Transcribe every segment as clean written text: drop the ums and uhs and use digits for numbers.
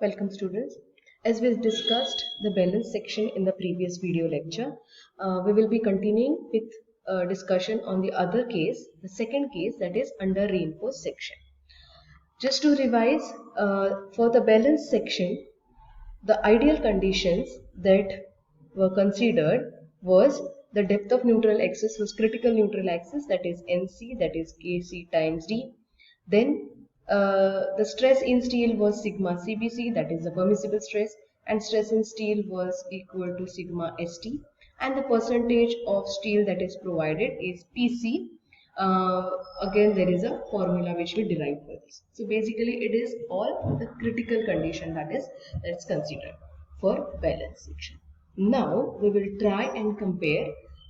Welcome students. As we discussed the balance section in the previous video lecture, we will be continuing with discussion on the other case, the second case, that is under reinforced section. Just to revise, for the balance section, the ideal conditions that were considered was the depth of neutral axis was critical neutral axis, that is NC, that is KC times D. Then the stress in steel was sigma CBC, that is the permissible stress, and stress in steel was equal to sigma ST, and the percentage of steel that is provided is PC. Again, there is a formula which we derive for this. So basically it is all the critical condition that's considered for balance section. Now we will try and compare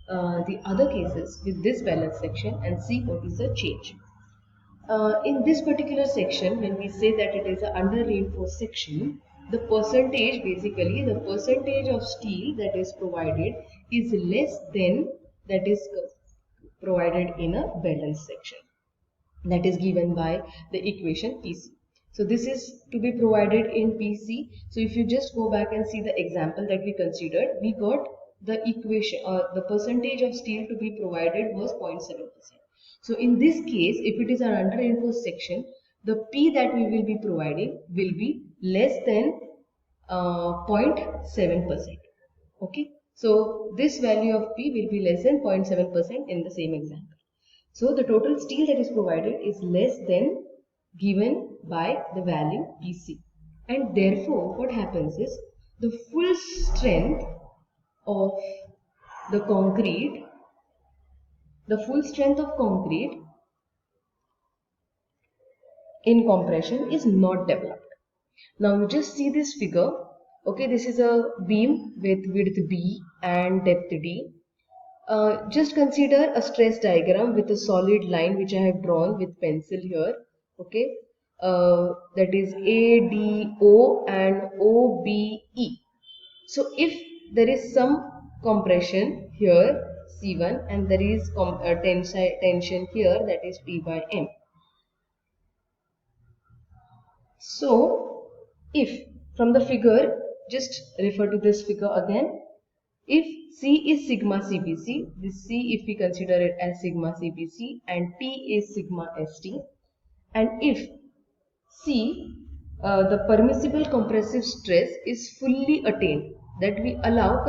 the other cases with this balance section and see what is the change. In this particular section, when we say that it is an under reinforced section, the percentage, basically the percentage of steel that is provided is less than that is provided in a balance section, that is given by the equation PC. So this is to be provided in PC. So if you just go back and see the example that we considered, we got the equation or the percentage of steel to be provided was 0.7%. So in this case, if it is an under reinforced section, the P that we will be providing will be less than 0.7%. Okay. So this value of P will be less than 0.7% in the same example. So the total steel that is provided is less than given by the value PC. And therefore what happens is the full strength of the concrete, in compression is not developed. Now you just see this figure. Okay, this is a beam with width B and depth D. Just consider a stress diagram with a solid line which I have drawn with pencil here. Okay, that is ADO and OBE. So if there is some compression here C1 and there is tension here, that is P by M. So if from the figure, just refer to this figure again. If C is sigma CBC, this C if we consider it as sigma CBC and P is sigma ST, and if C, the permissible compressive stress is fully attained, that we allow,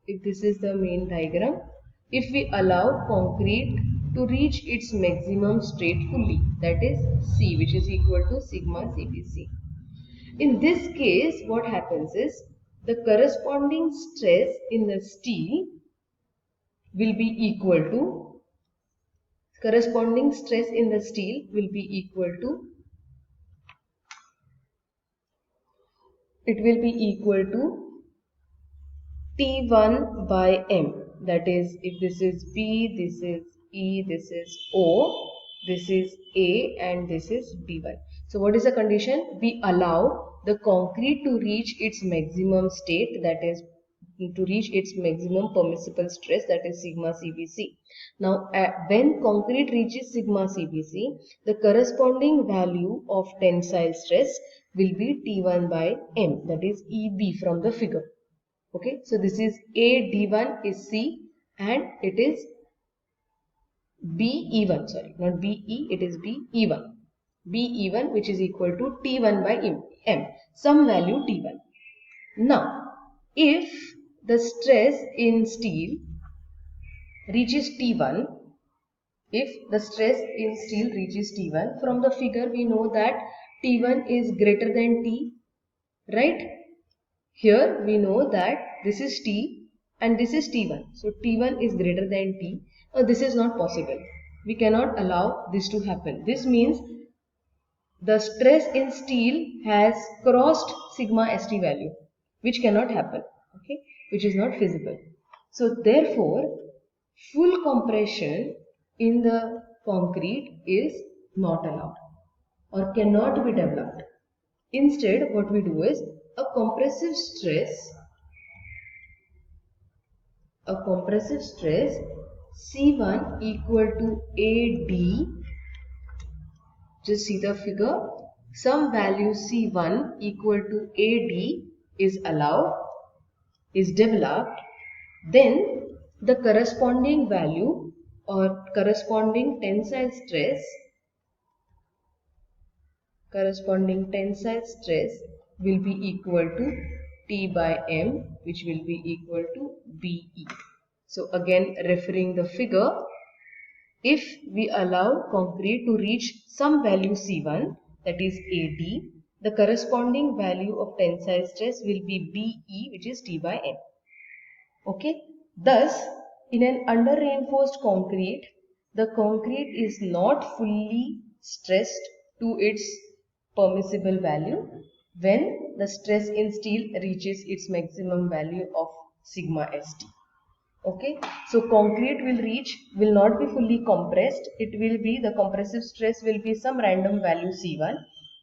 if this is the main diagram, if we allow concrete to reach its maximum state fully, that is C, which is equal to sigma CBC. In this case, what happens is the corresponding stress in the steel will be equal to T1 by M. That is, if this is B, this is E, this is O, this is A, and this is B1. So what is the condition? We allow the concrete to reach its maximum state, that is to reach its maximum permissible stress, that is sigma CBC. Now when concrete reaches sigma CBC, the corresponding value of tensile stress will be T1 by M, that is EB from the figure. Okay, so this is AD1 is C and it is BE1, sorry, not BE, it is BE1. BE1 which is equal to T1 by M, some value T1. Now, if the stress in steel reaches T1, from the figure we know that T1 is greater than T, right? Here we know that this is T and this is T1. So T1 is greater than T. Now this is not possible. We cannot allow this to happen. This means the stress in steel has crossed sigma ST value, which cannot happen. Okay, which is not feasible. So therefore, full compression in the concrete is not allowed or cannot be developed. Instead, what we do is a compressive stress C1 equal to AD, just see the figure, some value C1 equal to AD is developed, then the corresponding value or corresponding tensile stress will be equal to T by M, which will be equal to BE. So again, referring the figure, if we allow concrete to reach some value C1, that is AD, the corresponding value of tensile stress will be BE, which is T by M. Okay. Thus, in an under reinforced concrete, the concrete is not fully stressed to its permissible value when the stress in steel reaches its maximum value of sigma st. Okay, so concrete will not be fully compressed. It will be, the compressive stress will be some random value C1,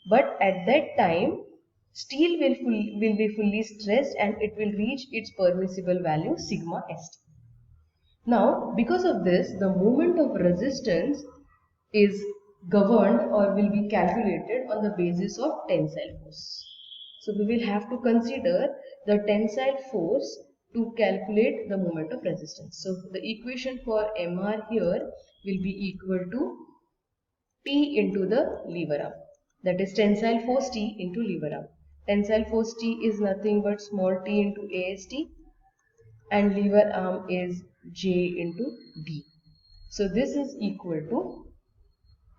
but at that time steel will be fully stressed and it will reach its permissible value sigma st. Now, because of this, the moment of resistance is governed or will be calculated on the basis of tensile force. So we will have to consider the tensile force to calculate the moment of resistance. So the equation for MR here will be equal to T into the lever arm. That is tensile force T into lever arm. Tensile force T is nothing but small t into AST and lever arm is J into D. So this is equal to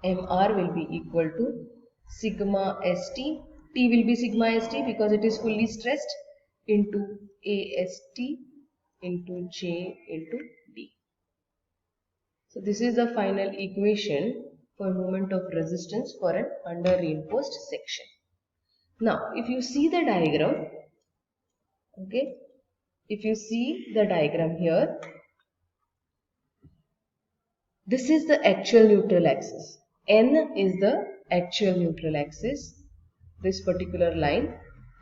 MR will be equal to sigma ST. T will be sigma ST because it is fully stressed into AST into J into D. So this is the final equation for moment of resistance for an under reinforced section. Now, if you see the diagram, okay, if you see the diagram here, this is the actual neutral axis. N is the actual neutral axis, this particular line,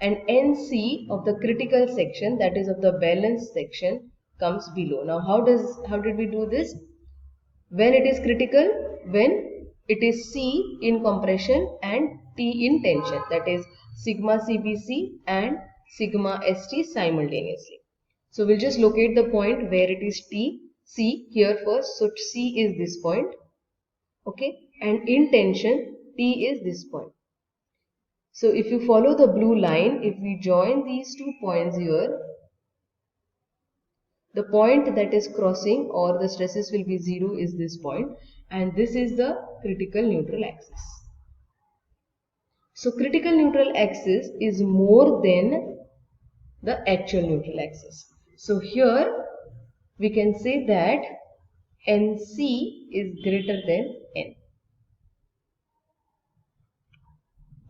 and NC of the critical section, that is of the balanced section, comes below. Now how did we do this? When it is critical, when it is C in compression and T in tension, that is sigma CBC and sigma ST simultaneously. So we'll just locate the point where it is C here first. So C is this point, okay, and in tension T is this point. So if you follow the blue line, if we join these 2 points here, the point that is crossing or the stresses will be 0 is this point, and this is the critical neutral axis. So critical neutral axis is more than the actual neutral axis. So here we can say that NC is greater than N.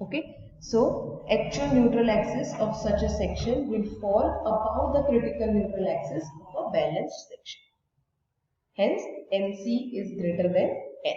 Okay. So actual neutral axis of such a section will fall above the critical neutral axis of a balanced section. Hence, NC is greater than N.